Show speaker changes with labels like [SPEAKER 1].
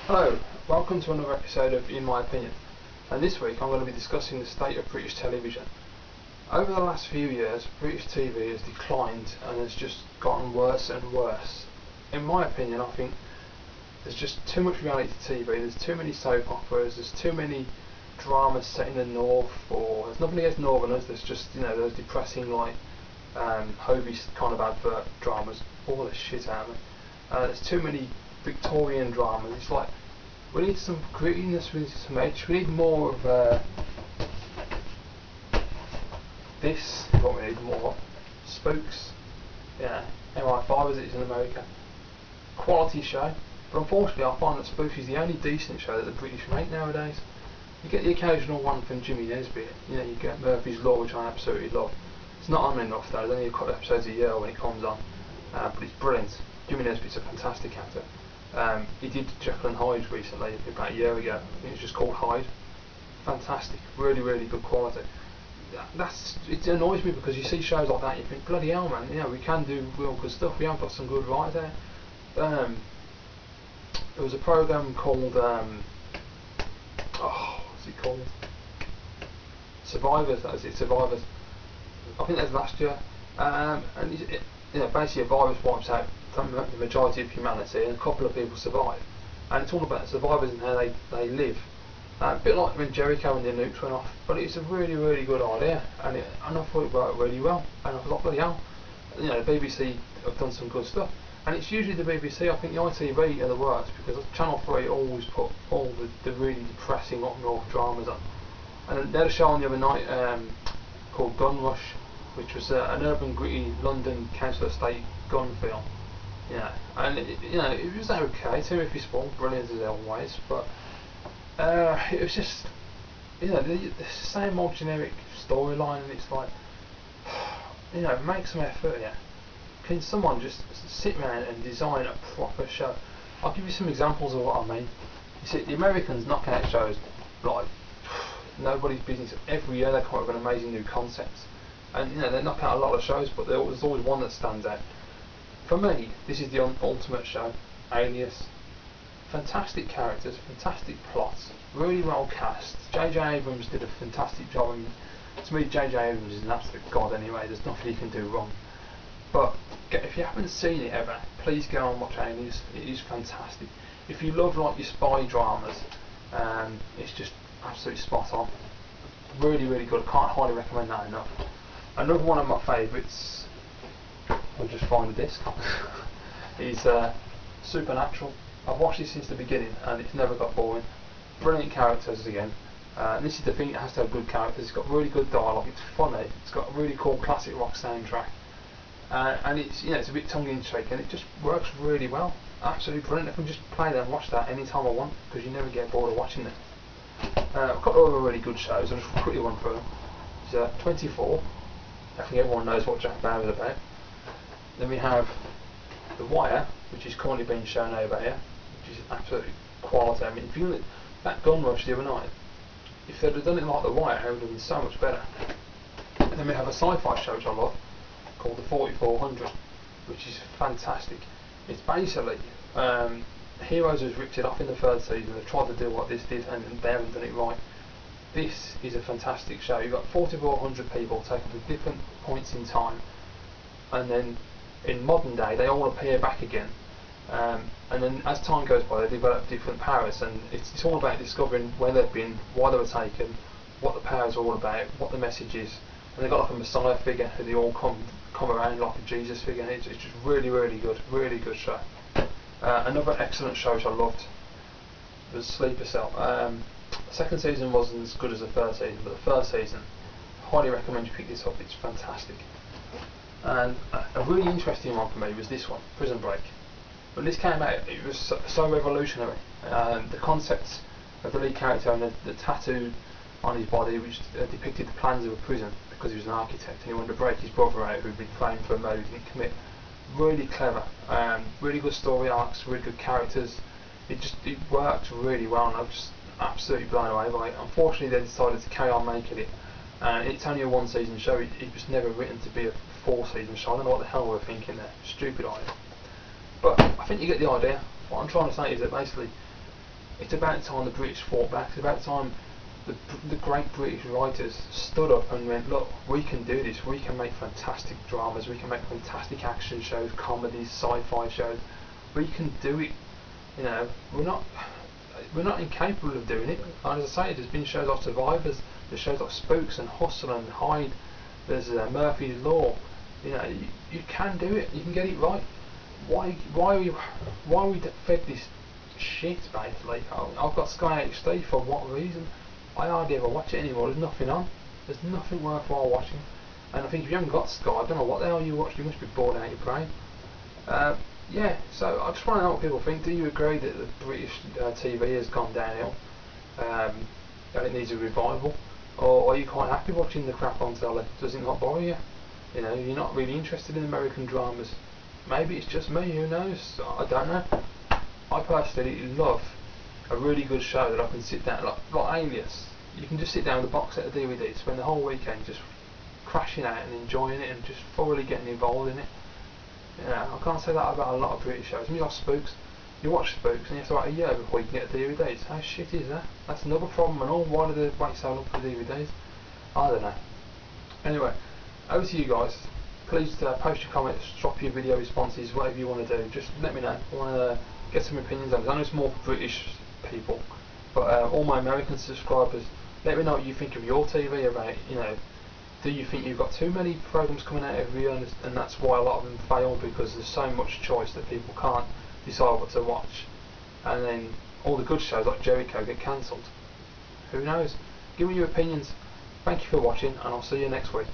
[SPEAKER 1] Hello, welcome to another episode of In My Opinion, and this week I'm going to be discussing the state of British television. Over the last few years, British TV has declined and has just gotten worse and worse. In my opinion, I think there's just too much reality TV, there's too many soap operas, there's too many dramas set in the north, or there's nothing against northerners, there's just, those depressing like Hobie kind of advert dramas, all the shit out of it. There's too many Victorian dramas. It's like we need some grittiness, we need some edge, we need more of this is what we need more. Spooks, MI5 as it is in America. Quality show, but unfortunately I find that Spooks is the only decent show that the British make nowadays. You get the occasional one from Jimmy Nesbitt, you get Murphy's Law, which I absolutely love. It's not on enough though, there's only a couple of episodes a year when it comes on, but it's brilliant. Jimmy Nesbitt's a fantastic actor. He did Jekyll and Hyde recently, about a year ago. I think it's just called Hyde. Fantastic, really, really good quality. It annoys me because you see shows like that, you think, bloody hell, man, we can do real good stuff. We have got some good writers there. There was a program called, what's it called? Survivors. That was it, Survivors. I think that was last year. And basically a virus wipes out the majority of humanity, and a couple of people survive. And it's all about survivors and how they live. A bit like when Jericho and the nukes went off, but it's a really, really good idea, and I thought it worked really well. And I was like, bloody hell, the BBC have done some good stuff. And it's usually the BBC, I think the ITV are the worst, because Channel 3 always put all the really depressing up north dramas on. And they had a show on the other night called Gun Rush, which was an urban gritty London council estate gun film. And it was okay. Timothy Spall, brilliant as always, but it was just the same old generic storyline, and it's like make some effort here. Can someone just sit around and design a proper show? I'll give you some examples of what I mean. You see, the Americans knock out shows like nobody's business. Every year they come up with an amazing new concept, and they knock out a lot of shows, but there's always one that stands out. For me, this is the ultimate show, Alias. Fantastic characters, fantastic plots, really well cast. J.J. Abrams did a fantastic job. To me, J.J. Abrams is an absolute god anyway, there's nothing he can do wrong. But if you haven't seen it ever, please go and watch Alias, it is fantastic. If you love like your spy dramas, it's just absolutely spot on. Really, really good, I can't highly recommend that enough. Another one of my favourites, I'll just find the disc, is Supernatural. I've watched it since the beginning and it's never got boring. Brilliant characters again. And this is the thing, it has to have good characters. It's got really good dialogue, it's funny, it's got a really cool classic rock soundtrack. And it's it's a bit tongue-in-cheek and it just works really well. Absolutely brilliant. I can just play that and watch that anytime I want, because you never get bored of watching it. I've got other really good shows, I'll just quickly run through them. There's 24, I think everyone knows what Jack Bauer is about. Then we have The Wire, which is currently being shown over here, which is absolutely quality. I mean, if you look at that Gun Rush the other night, if they'd have done it like The Wire, it would have been so much better. And then we have a sci-fi show which I love, called The 4400, which is fantastic. It's basically Heroes has ripped it off in the third season. They've tried to do what this did and they haven't done it right. This is a fantastic show. You've got 4400 people taken to different points in time, and then in modern day they all appear back again, and then as time goes by they develop different powers, and it's all about discovering where they've been, why they were taken, what the powers are all about, what the message is. And they've got like a messiah figure who they all come around like a Jesus figure, and it's just really, really good show. Another excellent show which I loved was Sleeper Cell. The second season wasn't as good as the third season, but the first season, highly recommend you pick this up, it's fantastic. And a really interesting one for me was this one, Prison Break. When this came out, it was so revolutionary. The concept of the lead character and the tattoo on his body, which depicted the plans of a prison, because he was an architect and he wanted to break his brother out who'd been framed for a murder he didn't commit. Really clever, really good story arcs, really good characters. It worked really well, and I was just absolutely blown away by it. Unfortunately, they decided to carry on making it, and it's only a one-season show. It was never written to be a four-season show. I don't know what the hell we were thinking there. Stupid idea. But I think you get the idea. What I'm trying to say is that basically It's about time the British fought back. It's about time the great British writers stood up and went, look, we can do this. We can make fantastic dramas. We can make fantastic action shows, comedies, sci-fi shows. We can do it. You know, we're not incapable of doing it. And as I say, there's been shows like Survivors, there's shows like Spooks and Hustle and Hyde. There's Murphy's Law. You know, you can do it. You can get it right. Why are we fed this shit basically? I've got Sky HD. For what reason? I hardly ever watch it anymore. There's nothing on. There's nothing worthwhile watching. And I think if you haven't got Sky, I don't know what the hell you watch. You must be bored out of your brain. Yeah, so I just want to know what people think. Do you agree that the British TV has gone downhill? That it needs a revival? Or are you quite happy watching the crap on telly? Does it not bother you? You know, you're not really interested in American dramas. Maybe it's just me, who knows? I don't know. I personally love a really good show that I can sit down, like Alias. You can just sit down with a box set of DVDs, spend the whole weekend just crashing out and enjoying it and just thoroughly getting involved in it. You know, I can't say that about a lot of British shows. I mean, like Spooks. You watch Spooks and you have to wait a year before you can get DVDs. How shit is that? That's another problem and all. Why do they wait so long for DVDs? I don't know. Anyway, over to you guys. Please post your comments, drop your video responses, whatever you want to do. Just let me know. I want to get some opinions on this. I know it's more for British people, but all my American subscribers, let me know what you think of your TV about, you know, do you think you've got too many programs coming out every year and that's why a lot of them fail, because there's so much choice that people can't decide what to watch, and then all the good shows like Jericho get cancelled? Who knows? Give me your opinions. Thank you for watching and I'll see you next week.